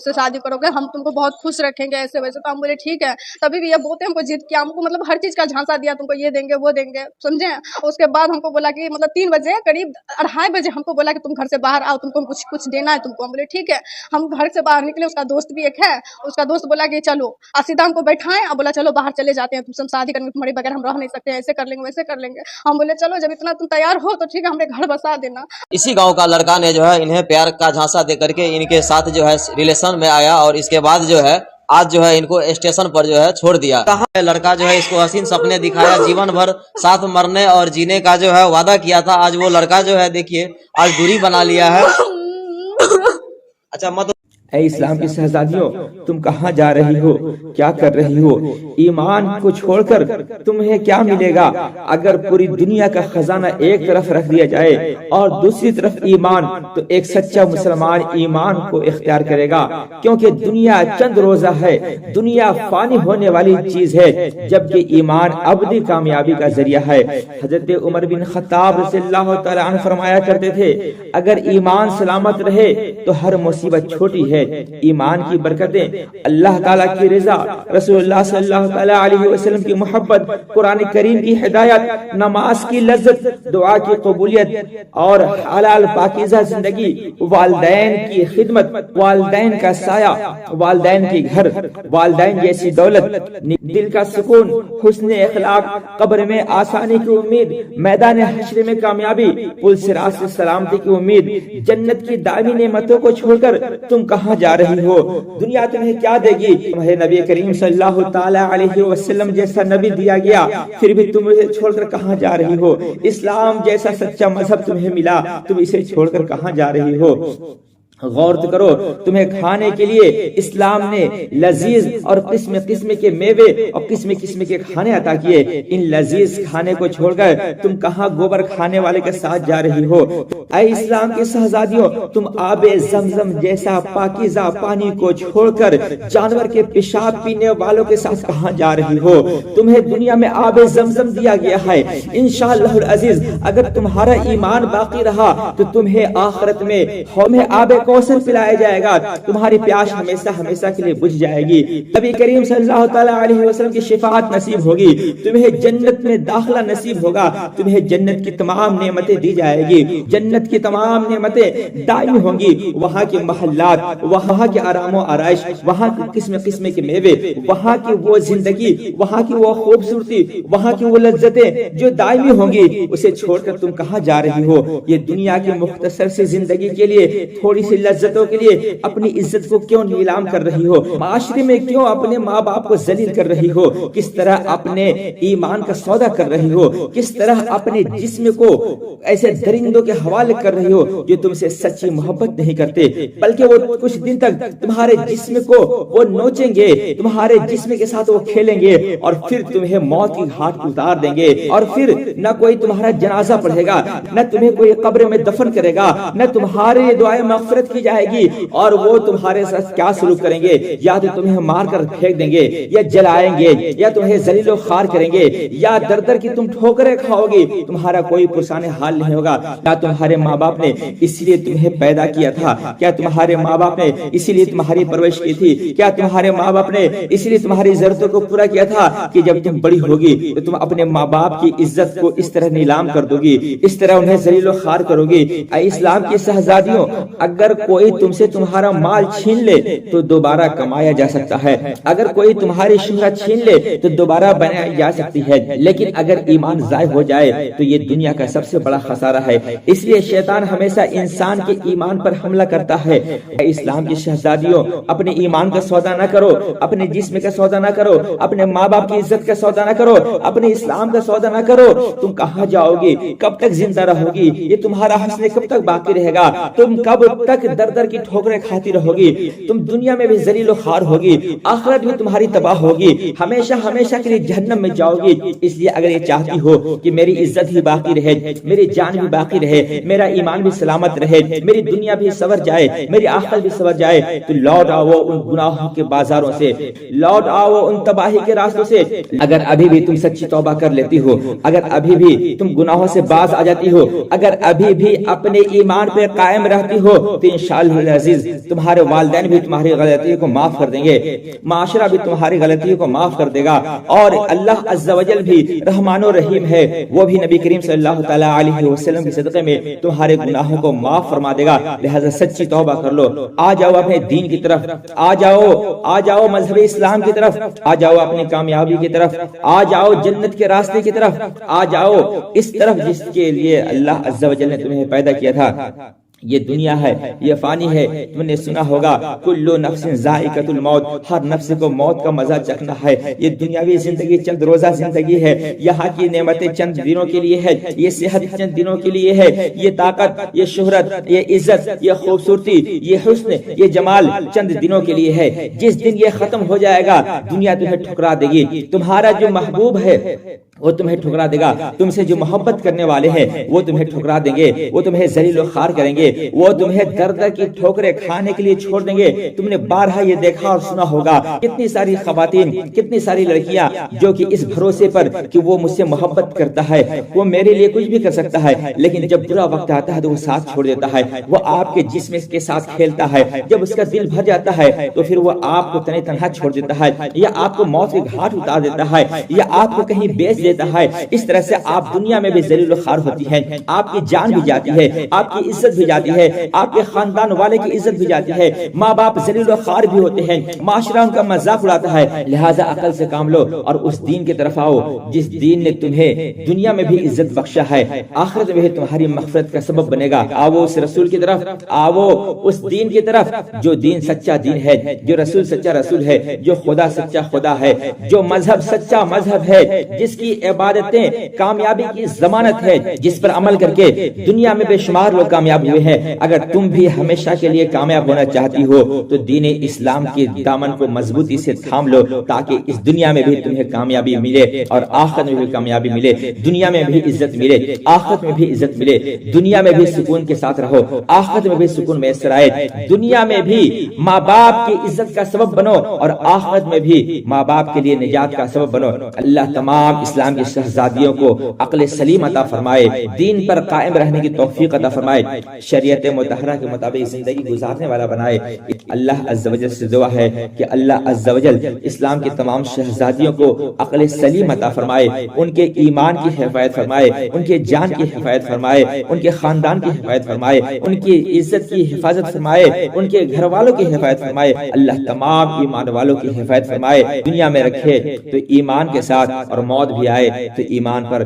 से शादी करोगे, हम तुमको बहुत खुश रखेंगे, ऐसे वैसे। तो हम बोले ठीक है। तभी भी ये बोलते हमको जिद किया, हमको मतलब हर चीज़ का झांसा दिया, तुमको ये देंगे वो देंगे, समझे। उसके बाद हमको बोला कि मतलब 3 बजे करीब 2:30 बजे हमको बोला कि तुम घर से बाहर आओ, तुमको कुछ कुछ देना है तुमको। हम बोले ठीक है। हम घर से बाहर निकले, उसका दोस्त भी एक है, उसका दोस्त बोला कि चलो, सीधा हमको बैठाएं और बोला चलो बाहर चले जाते हैं, तुमसे हम शादी करेंगे, तुम्हारे बगैर हम रह नहीं सकते, ऐसे कर लेंगे वैसे कर लेंगे। हम बोले चलो जब इतना तुम तैयार हो तो ठीक है, हमें घर बसा देना। इसी गांव का लड़का ने जो है इन्हें प्यार का झांसा दे करके इनके साथ जो है रिलेशन में आया और इसके बाद जो है आज जो है इनको स्टेशन पर जो है छोड़ दिया। कहा है लड़का जो है इसको हसीन सपने दिखाया, जीवन भर साथ मरने और जीने का जो है वादा किया था। आज वो लड़का जो है देखिए आज दूरी बना लिया है। अच्छा मत ऐ इस्लाम की शहजादियों, तुम कहाँ जा रही हो, क्या कर रही हो? ईमान को छोड़कर तुम्हें क्या मिलेगा? अगर पूरी दुनिया का खजाना एक तरफ रख दिया जाए और दूसरी तरफ ईमान, तो एक सच्चा मुसलमान ईमान को इख्तियार करेगा, क्योंकि दुनिया चंद रोजा है, दुनिया फानी होने वाली चीज है, जबकि ईमान अबदी कामयाबी का जरिया है। हजरत उमर बिन खत्ताब रज़ियल्लाहु तआला अन्हु फरमाया करते थे, अगर ईमान सलामत रहे तो हर मुसीबत छोटी है। ईमान की बरकतें, अल्लाह ताला की रिज़ा, रसूलुल्लाह सल्लल्लाहु तआला अलैहि वसल्लम की मोहब्बत, कुरान करीम की हिदायत, नमाज की लज्जत, दुआ की कबूलियत और हलाल पाकीज़ा जिंदगी, वालिदैन की खिदमत, वालिदैन का साया, वालिदैन की घर, वालिदैन जैसी दौलत, दिल का सुकून, हुस्न अखलाक, कब्र में आसानी की उम्मीद, मैदान हश्र में कामयाबी, पुल सिरात से सलामती की उम्मीद, जन्नत की दामी नेमतों को छोड़कर तुम कहाँ जा रही हो? दुनिया तुम्हें क्या देगी? तुम्हें नबी करीम सल्लल्लाहु ताला अलैहि वसल्लम जैसा नबी दिया गया, फिर भी तुम इसे छोड़कर कहाँ जा रही हो? इस्लाम जैसा सच्चा मजहब तुम्हें मिला, तुम इसे छोड़कर कहाँ जा रही हो? गौर तो करो, तुम्हें खाने के लिए इस्लाम ने लजीज और किस्म किस्म के मेवे और किस्म किस्म के खाने अता किए। इन लजीज खाने को छोड़कर तुम कहाँ गोबर खाने वाले के साथ जा रही हो? ऐ इस्लाम के शहजादियों, तुम आबे जमजम जैसा पाकीज़ा पानी को छोड़कर जानवर के पेशाब पीने वालों के साथ कहाँ जा रही हो? तुम्हें दुनिया में आबे जमजम दिया गया है। इंशाअल्लाह अजीज, अगर तुम्हारा ईमान बाकी रहा तो तुम्हें आखिरत में हमें आबे कौसर पिलाया जाएगा, तुम्हारी प्यास हमेशा हमेशा के लिए बुझ जाएगी। नबी करीम सल्लल्लाहु तआला अलैहि वसल्लम की शिफाअत नसीब होगी, तुम्हें जन्नत में दाखिला नसीब होगा, तुम्हें जन्नत की तमाम नेमतें दी जाएगी, जन्नत की तमाम नेमतें दायमी होंगी। वहाँ के महल्लात, वहाँ के आराम और आराइश, वहाँ की किस्म किस्म के मेवे, वहाँ की वो जिंदगी, वहाँ की वो खूबसूरती, वहाँ की वो लज्जतें जो दायमी होंगी, उसे छोड़कर तुम कहाँ जा रही हो? ये दुनिया की मुख्तसर सी जिंदगी के लिए, थोड़ी सी लज्जतों के लिए अपनी इज्जत को क्यों नीलाम कर रही हो? माशरे में क्यों अपने माँ बाप को जलील कर रही हो? किस तरह अपने ईमान का सौदा कर रही हो? किस तरह अपने जिस्म को ऐसे दरिंदों के हवाले कर रही हो जो तुमसे सच्ची मोहब्बत नहीं करते, बल्कि वो कुछ दिन तक तुम्हारे जिस्म को वो नोचेंगे, तुम्हारे जिस्म के साथ वो खेलेंगे और फिर तुम्हें मौत की घाट उतार देंगे और फिर न कोई तुम्हारा जनाजा पढ़ेगा, न तुम्हें कोई कब्र में दफन करेगा, न तुम्हारे दुआए मगफिरत की जाएगी। और वो तुम्हारे साथ क्या सलूक करेंगे? या तो तुम्हें मार कर फेंक देंगे, या जलाएंगे, या तुम्हें जलीलो खार करेंगे, या दर दर की तुम ठोकरें खाओगी, तुम्हारा कोई पुरसाने हाल नहीं होगा। क्या तुम्हारे माँ बाप ने इसीलिए तुम्हें पैदा किया था? क्या तुम्हारे माँ बाप ने इसीलिए तुम्हारी परवरिश की थी? क्या तुम्हारे माँ बाप ने इसीलिए तुम्हारी जरूरतों को पूरा किया था कि जब तुम बड़ी होगी तो तुम अपने माँ बाप की इज्जत को इस तरह नीलाम कर दोगी, इस तरह उन्हें जलीलो खार करोगी? इस्लाम की शहजादियों, अगर कोई तुमसे तुम्हारा माल छीन ले तो दोबारा कमाया जा सकता है, अगर कोई तुम्हारी शोहरत छीन ले तो दोबारा बनाई जा सकती है, लेकिन अगर ईमान ज़ाय हो जाए तो ये दुनिया का सबसे बड़ा खसारा है। इसलिए शैतान हमेशा इंसान के ईमान पर हमला करता है। इस्लाम की शहजादियों, अपने ईमान का सौदा न करो, अपने जिस्म का सौदा न करो, अपने माँ बाप की इज्जत का सौदा न करो, अपने इस्लाम का सौदा न करो। तुम कहाँ जाओगी? कब तक जिंदा रहोगी? ये तुम्हारा हंसने कब तक बाकी रहेगा? तुम कब तक दर दर की ठोकरें खाती रहोगी? तुम दुनिया में भी जलीलो खार होगी, आखिरत में तुम्हारी तबाह होगी, हमेशा हमेशा के लिए जहन्नम में जाओगी। इसलिए अगर ये चाहती हो कि मेरी इज्जत ही बाकी रहे, मेरी जान भी बाकी रहे, मेरा ईमान भी सलामत रहे, मेरी दुनिया भी सवर जाए, मेरी आखिरत भी सवर जाए, तो लौट आओ उन गुनाहों के बाजारों से, लौट आओ उन तबाही के रास्तों से। अगर अभी भी तुम सच्ची तौबा कर लेती हो, अगर अभी भी तुम गुनाहों से बाज आ जाती हो, अगर अभी भी अपने ईमान पे कायम रहती हो, तो انشاءاللہ العزیز تمہارے والدین بھی تمہاری غلطیوں کو معاف کر دیں گے، معاشرہ بھی تمہاری غلطیوں کو معاف کر دے گا، اور اللہ عز و جل بھی رحمان و رحیم ہے، وہ بھی نبی کریم صلی اللہ تعالی علیہ وسلم کے صدقے میں تمہارے گناہوں کو معاف فرما دے گا۔ لہذا سچی توبہ کر لو، آ جاؤ اپنے دین کی طرف، آ جاؤ مذہب اسلام کی طرف، آ جاؤ اپنی کامیابی کی طرف، آ جاؤ جنت کے راستے کی طرف، آ جاؤ اس طرف جس کے لیے اللہ عز و جل نے تمہیں پیدا کیا تھا۔ یہ دنیا ہے، یہ فانی ہے، تم نے سنا ہوگا کل نفس ذائقۃ الموت، ہر نفس کو موت کا مزہ چکھنا ہے۔ یہ دنیاوی زندگی چند روزہ زندگی ہے، یہاں کی نعمتیں چند دنوں کے لیے ہے، یہ صحت چند دنوں کے لیے ہے، یہ طاقت، یہ شہرت، یہ عزت، یہ خوبصورتی، یہ حسن، یہ جمال چند دنوں کے لیے ہے۔ جس دن یہ ختم ہو جائے گا دنیا تمہیں ٹھکرا دے گی، تمہارا جو محبوب ہے وہ تمہیں ٹھکرا دے گا، تم سے جو محبت کرنے والے ہیں وہ تمہیں ٹھکرا دیں گے، وہ تمہیں ذلیل و خوار کریں گے، وہ تمہیں در در کی ٹھوکریں کھانے کے لیے چھوڑ دیں گے۔ تم نے بارہا یہ دیکھا اور سنا ہوگا کتنی ساری خواتین، کتنی ساری لڑکیاں جو کہ اس بھروسے پر کہ وہ مجھ سے محبت کرتا ہے، وہ میرے لیے کچھ بھی کر سکتا ہے، لیکن جب برا وقت آتا ہے تو وہ ساتھ چھوڑ دیتا ہے، وہ آپ کے جسم کے ساتھ کھیلتا ہے، جب اس کا دل بھر جاتا ہے تو پھر وہ آپ کو تنہا تنہا چھوڑ دیتا ہے، یا آپ کو موت کے گھاٹ اتار دیتا ہے، یا آپ کو کہیں بیچ دیتا ہے۔ اس طرح سے آپ دنیا میں بھی ذلیل و خوار ہوتی ہیں، آپ کی جان بھی جاتی ہے، آپ کی عزت بھی جاتی ہے، آپ کے خاندان والے کی عزت بھی جاتی ہے، ماں باپ ذلیل و خوار بھی ہوتے ہیں، معاشرہ ان کا مذاق اڑاتا ہے۔ لہذا عقل سے کام لو اور اس دین کی طرف آؤ جس دین نے تمہیں دنیا میں بھی عزت بخشا ہے، آخرت میں بھی تمہاری مغفرت کا سبب بنے گا۔ آؤ اس رسول کی طرف، آؤ اس دین کی طرف جو دین سچا دین ہے، جو رسول سچا رسول ہے، جو خدا سچا خدا ہے، جو مذہب سچا مذہب ہے، جس کی عبادتیں کامیابی کی ضمانت ہے، جس پر عمل کر کے دنیا میں بے شمار لوگ کامیاب ہوئے ہیں۔ اگر تم بھی ہمیشہ کے لیے کامیاب ہونا چاہتی ہو تو دین اسلام کے دامن کو مضبوطی سے تھام لو، تاکہ اس دنیا میں بھی تمہیں کامیابی ملے اور آخرت میں بھی کامیابی ملے، دنیا میں بھی عزت ملے، آخرت میں بھی عزت ملے، دنیا میں بھی سکون کے ساتھ رہو، آخرت میں بھی سکون میسر آئے، دنیا میں بھی ماں باپ کی عزت کا سبب بنو اور آخرت میں بھی ماں باپ کے لیے نجات کا سبب بنو۔ اللہ تمام اسلام کے شہزادیوں کو عقل سلیم عطا فرمائے، دین پر قائم رہنے کی توفیق عطا فرمائے، شریعت مطہرہ کے مطابق زندگی گزارنے والا بنائے۔ اللہ عز و جل سے دعا ہے کہ اللہ عز و جل اسلام کے تمام شہزادیوں کو عقل سلیم عطا فرمائے، ان کے ایمان کی حفاظت فرمائے، ان کے جان کی حفاظت فرمائے، ان کے خاندان کی حفاظت فرمائے، ان کی عزت کی حفاظت فرمائے، ان کے گھر والوں کی حفاظت فرمائے۔ اللہ تمام ایمان والوں کی حفاظت فرمائے، دنیا میں رکھے تو ایمان کے ساتھ اور موت بھی آئے تو ایمان پر۔